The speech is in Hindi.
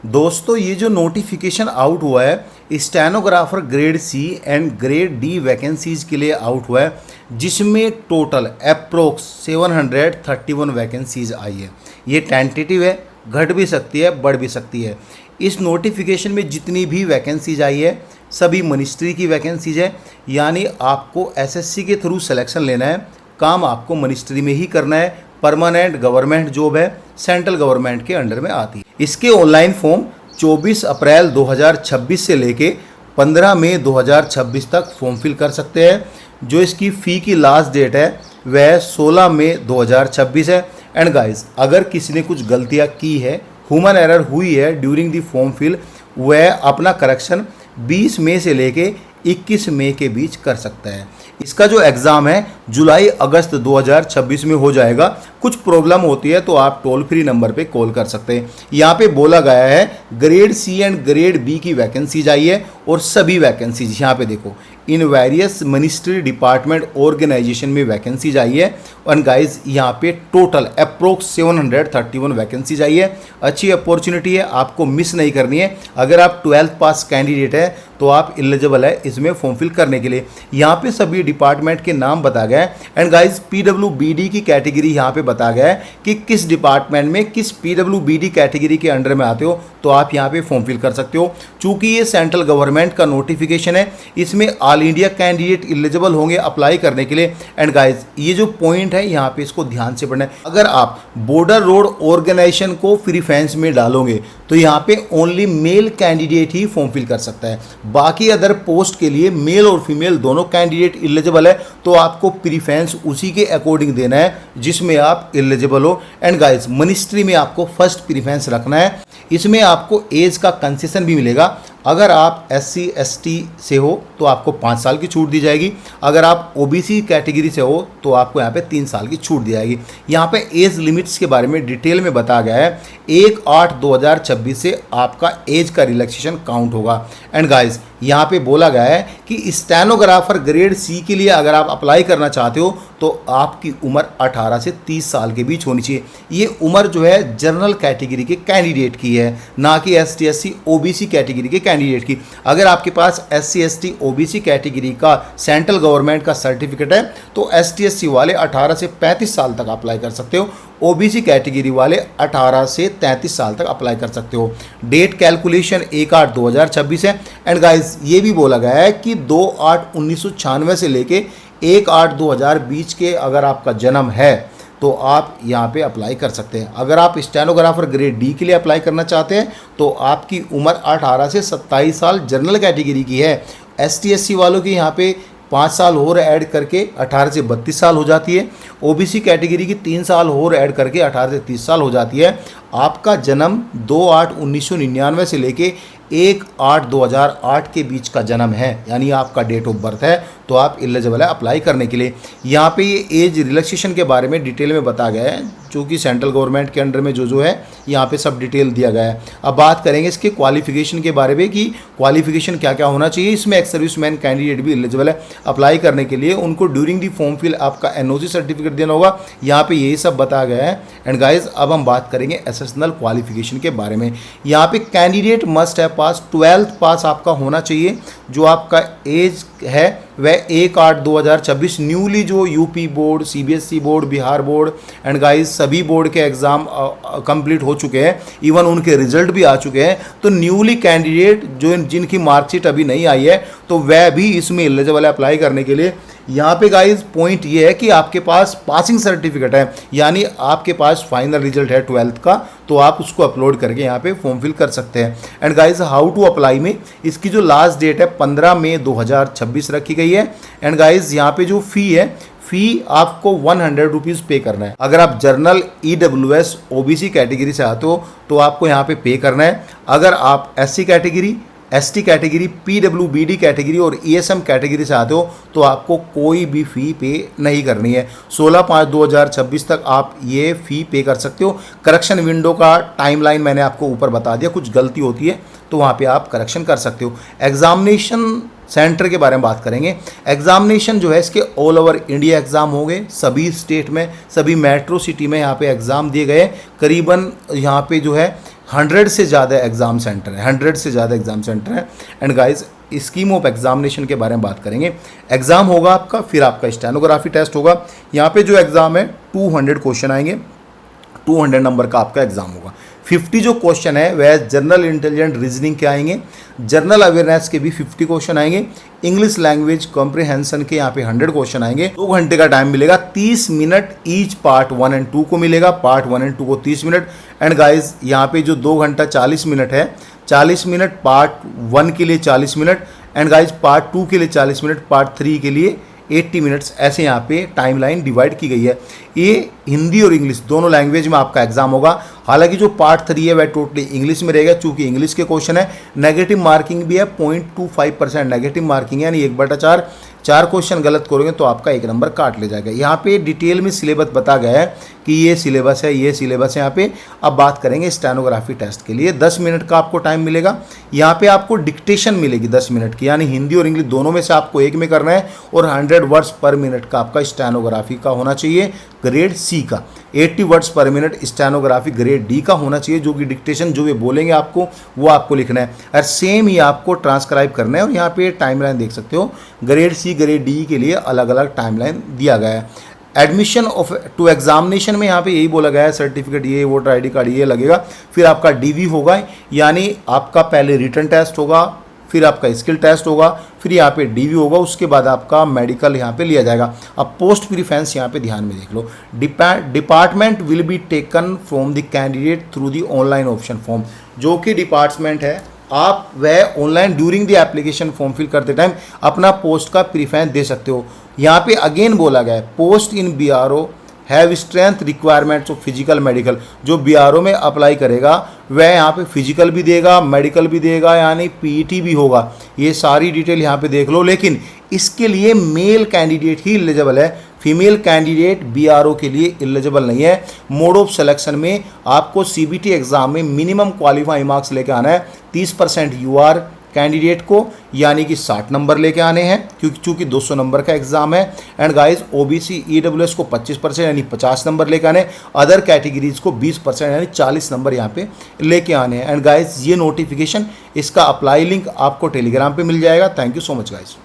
दोस्तों ये जो नोटिफिकेशन आउट हुआ है stenographer grade C and grade D vacancies के लिए आउट हुआ है, जिसमें टोटल अप्रोक्स 731 वैकेंसीज आई है। ये टेंटेटिव है, घट भी सकती है, बढ़ भी सकती है। इस नोटिफिकेशन में जितनी भी वैकेंसीज आई है सभी मिनिस्ट्री की वैकेंसीज है, यानी आपको एसएससी के थ्रू सिलेक्शन लेना है, काम आपको मिनिस्ट्री में ही करना है। परमानेंट गवर्नमेंट जॉब है, सेंट्रल गवर्नमेंट के अंडर में आती है। इसके ऑनलाइन फॉर्म 24 अप्रैल 2026 से लेके 15 मई 2026 तक फॉर्म फिल कर सकते हैं। जो इसकी फ़ी की लास्ट डेट है वह 16 मई 2026 है। एंड गाइस, अगर किसी ने कुछ गलतियां की है, ह्यूमन एरर हुई है ड्यूरिंग दी फॉर्म फिल, वह अपना करेक्शन 20 मई से लेके 21 मई के बीच कर सकता है। इसका जो एग्ज़ाम है जुलाई अगस्त 2026 में हो जाएगा। कुछ प्रॉब्लम होती है तो आप टोल फ्री नंबर पे कॉल कर सकते हैं। यहाँ पे बोला गया है grade C and grade B की वैकेंसीज आई है और सभी वैकेंसीज यहाँ पे देखो इन वेरियस मिनिस्ट्री डिपार्टमेंट ऑर्गेनाइजेशन में वैकेंसीज आई है। और गाइज यहाँ पे टोटल अप्रोक्स 731 वैकेंसीज आई है। अच्छी अपॉर्चुनिटी है, आपको मिस नहीं करनी है। अगर आप 12th पास कैंडिडेट है तो आप एलिजिबल है इसमें फॉर्म फिल करने के लिए। यहाँ पे सभी डिपार्टमेंट के नाम बता गया है। एंड गाइज पीडब्ल्यूबीडी की कैटेगरी यहाँ पे बता गया है कि किस डिपार्टमेंट में किस पीडब्ल्यूबीडी कैटेगरी के अंडर में आते हो तो आप यहाँ पे फॉर्म फिल कर सकते हो। चूँकि ये सेंट्रल गवर्नमेंट का नोटिफिकेशन है, इसमें ऑल इंडिया कैंडिडेट एलिजिबल होंगे अप्लाई करने के लिए। एंड गाइज ये जो पॉइंट है यहाँ पे इसको ध्यान से पढ़ना है। अगर आप बॉर्डर रोड ऑर्गेनाइजेशन को प्रीफरेंस में डालोगे तो यहाँ पे ओनली मेल कैंडिडेट ही फॉर्म फिल कर सकता है। बाकी अदर पोस्ट के लिए मेल और फीमेल दोनों कैंडिडेट एलिजिबल है, तो आपको प्रीफरेंस उसी के अकॉर्डिंग देना है जिसमें आप एलिजिबल हो। एंड गाइज मिनिस्ट्री में आपको फर्स्ट प्रीफरेंस रखना है। इसमें आपको एज का कंसेशन भी मिलेगा। अगर आप SC ST से हो तो आपको 5 साल की छूट दी जाएगी। अगर आप OBC कैटेगरी से हो तो आपको यहाँ पे 3 साल की छूट दी जाएगी। यहाँ पे एज लिमिट्स के बारे में डिटेल में बताया गया है। 1/8/2026 से आपका एज का रिलैक्सेशन काउंट होगा। एंड गाइज यहाँ पे बोला गया है कि स्टेनोग्राफर ग्रेड सी के लिए अगर आप अप्लाई करना चाहते हो तो आपकी उम्र 18 से 30 साल के बीच होनी चाहिए। ये उम्र जो है जनरल कैटेगरी के कैंडिडेट की है, ना कि ST SC OBC कैटेगरी के कैंडिडेट की। अगर आपके पास SC ST OBC कैटेगरी का सेंट्रल गवर्नमेंट का सर्टिफिकेट है तो ST SC वाले 18 से 35 साल तक अप्लाई कर सकते हो। OBC कैटेगरी वाले 18 से 33 साल तक अप्लाई कर सकते हो। डेट कैलकुलेशन 1/8/2026 है। एंड गाइज ये भी बोला गया है कि 2/8/1996 से लेके 1/8/2020 के अगर आपका जन्म है तो आप यहाँ पे अप्लाई कर सकते हैं। अगर आप स्टेनोग्राफर ग्रेड डी के लिए अप्लाई करना चाहते हैं तो आपकी उम्र 18 से 27 साल जनरल कैटेगरी की है। ST SC वालों की यहाँ पे 5 साल और ऐड करके 18 से 32 साल हो जाती है। OBC कैटेगरी की 3 साल और ऐड करके 18 से 30 साल हो जाती है। आपका जन्म 2/8/1999 से लेके 1/8/2008 के बीच का जन्म है, यानी आपका डेट ऑफ बर्थ है, तो आप एलिजिबल है अप्लाई करने के लिए। यहाँ पे ये एज रिलैक्सेशन के बारे में डिटेल में बताया गया है, जो कि सेंट्रल गवर्नमेंट के अंडर में जो है यहाँ पे सब डिटेल दिया गया है। अब बात करेंगे इसके क्वालिफिकेशन के बारे में कि क्वालिफिकेशन क्या क्या होना चाहिए। इसमें एक सर्विसमैन कैंडिडेट भी एलिजिबल है अप्लाई करने के लिए। उनको ड्यूरिंग दी फॉर्म फिल आपका NOC सर्टिफिकेट देना होगा। यहाँ पे यही सब बताया गया है। एंड गाइज अब हम बात करेंगे एसेशनल क्वालिफिकेशन के बारे में। यहाँ पे कैंडिडेट मस्ट है पास 12th पास आपका होना चाहिए। जो आपका एज है वह 1/8/2026 न्यूली जो UP board, CBSE board, Bihar board and guys सभी बोर्ड के एग्ज़ाम कंप्लीट हो चुके हैं, इवन उनके रिजल्ट भी आ चुके हैं। तो न्यूली कैंडिडेट जो जिनकी मार्कशीट अभी नहीं आई है तो वह भी इसमें एलिजिबल है अप्लाई करने के लिए। यहाँ पे गाइज पॉइंट ये है कि आपके पास पासिंग सर्टिफिकेट है, यानी आपके पास फाइनल रिजल्ट है 12th का, तो आप उसको अपलोड करके यहाँ पे फॉर्म फिल कर सकते हैं। And guys how to apply में इसकी जो लास्ट डेट है 15 मई 2026 रखी गई है। एंड गाइज यहाँ पे जो फ़ी है, फ़ी आपको 100 रुपीज़ पे करना है। अगर आप जर्नल EWS OBC कैटेगरी से आते हो तो आपको यहाँ पे करना है। अगर आप SC category, ST category, PWBD category और ESM कैटेगरी से आते हो तो आपको कोई भी फ़ी पे नहीं करनी है। 16/5/2026 तक आप ये फ़ी पे कर सकते हो। करेक्शन विंडो का टाइमलाइन मैंने आपको ऊपर बता दिया, कुछ गलती होती है तो वहाँ पे आप करेक्शन कर सकते हो। एग्जामिनेशन सेंटर के बारे में बात करेंगे। एग्जामिनेशन जो है इसके ऑल ओवर इंडिया एग्ज़ाम हो गए, सभी स्टेट में, सभी मेट्रो सिटी में यहाँ पे एग्ज़ाम दिए गए। करीबन यहाँ पे जो है 100 से ज़्यादा एग्ज़ाम सेंटर है, 100 से ज़्यादा एग्ज़ाम सेंटर है। And guys scheme of examination के बारे में बात करेंगे। एग्ज़ाम होगा आपका, फिर आपका स्टेनोग्राफी टेस्ट होगा। यहाँ पे जो एग्ज़ाम है 200 क्वेश्चन आएंगे, 200 नंबर का आपका एग्ज़ाम होगा। 50 जो क्वेश्चन है वह जनरल इंटेलिजेंट रीजनिंग के आएंगे, जनरल अवेयरनेस के भी 50 क्वेश्चन आएंगे, इंग्लिश लैंग्वेज कॉम्प्रिहेंशन के यहाँ पे 100 क्वेश्चन आएंगे। 2 घंटे का टाइम मिलेगा, 30 मिनट ईच पार्ट 1 एंड 2 को मिलेगा, पार्ट 1 एंड 2 को 30 मिनट। एंड गाइज यहाँ पे जो 2 घंटा 40 मिनट है, 40 मिनट पार्ट 1 के लिए 40 मिनट, एंड गाइज पार्ट 2 के लिए 40 मिनट, पार्ट 3 के लिए 80 मिनट्स, ऐसे यहाँ पे टाइमलाइन डिवाइड की गई है। ये हिंदी और इंग्लिश दोनों लैंग्वेज में आपका एग्जाम होगा। हालांकि जो पार्ट 3 है वह टोटली इंग्लिश में रहेगा, चूंकि इंग्लिश के क्वेश्चन है। नेगेटिव मार्किंग भी है, 0.25% नेगेटिव मार्किंग है, यानी 1/4। 4 क्वेश्चन गलत करोगे तो आपका 1 नंबर काट ले जाएगा। यहाँ पे डिटेल में सिलेबस बता गया है कि ये सिलेबस है, ये सिलेबस है यहाँ पे। अब बात करेंगे स्टेनोग्राफी टेस्ट के लिए। 10 मिनट का आपको टाइम मिलेगा। यहाँ पे आपको डिक्टेशन मिलेगी 10 मिनट की, यानी हिंदी और इंग्लिश दोनों में से आपको एक में करना है। और 100 वर्ड्स पर मिनट का आपका स्टेनोग्राफी का होना चाहिए, ग्रेड सी का। 80 वर्ड्स पर मिनट स्टेनोग्राफी ग्रेड डी का होना चाहिए, जो कि डिक्टेशन जो वे बोलेंगे आपको वो आपको लिखना है, और सेम ही आपको ट्रांसक्राइब करना है। और यहाँ पे टाइमलाइन देख सकते हो, ग्रेड सी ग्रेड डी के लिए अलग अलग टाइमलाइन दिया गया है। एडमिशन ऑफ टू एग्जामिनेशन में यहाँ पे यही बोला गया है, सर्टिफिकेट ये, वोटर आईडी कार्ड ये लगेगा। फिर आपका डीवी होगा, यानी आपका पहले रिटन टेस्ट होगा, फिर आपका स्किल टेस्ट होगा, फिर यहाँ पे डीवी होगा, उसके बाद आपका मेडिकल यहाँ पे लिया जाएगा। अब पोस्ट प्रीफरेंस यहाँ पे ध्यान में देख लो। Department will be taken from the candidate through the online option form. जो कि डिपार्टमेंट है, आप वह online during the application form fill करते टाइम अपना पोस्ट का प्रीफरेंस दे सकते हो। यहाँ पे अगेन बोला गया है, post in BRO have strength requirements of physical medical. जो बीआरओ में अप्लाई करेगा वह यहाँ पे फिजिकल भी देगा, मेडिकल भी देगा, यानी पीईटी भी होगा। ये सारी डिटेल यहाँ पे देख लो। लेकिन इसके लिए मेल कैंडिडेट ही एलिजिबल है, फीमेल कैंडिडेट बीआरओ के लिए एलिजिबल नहीं है। मोड ऑफ सिलेक्शन में आपको सीबीटी एग्जाम में मिनिमम क्वालिफाइंग मार्क्स लेके आना है 30% यूआर कैंडिडेट को, यानी कि 60 नंबर लेके आने हैं, क्योंकि चूंकि 200 नंबर का एग्जाम है। एंड गाइस ओबीसी ईडब्ल्यूएस को 25% यानी 50 नंबर लेके आने, अदर कैटेगरीज को 20% यानी 40 नंबर यहाँ पे लेके आने हैं। एंड गाइस ये नोटिफिकेशन, इसका अप्लाई लिंक आपको टेलीग्राम पे मिल जाएगा। Thank you so much guys.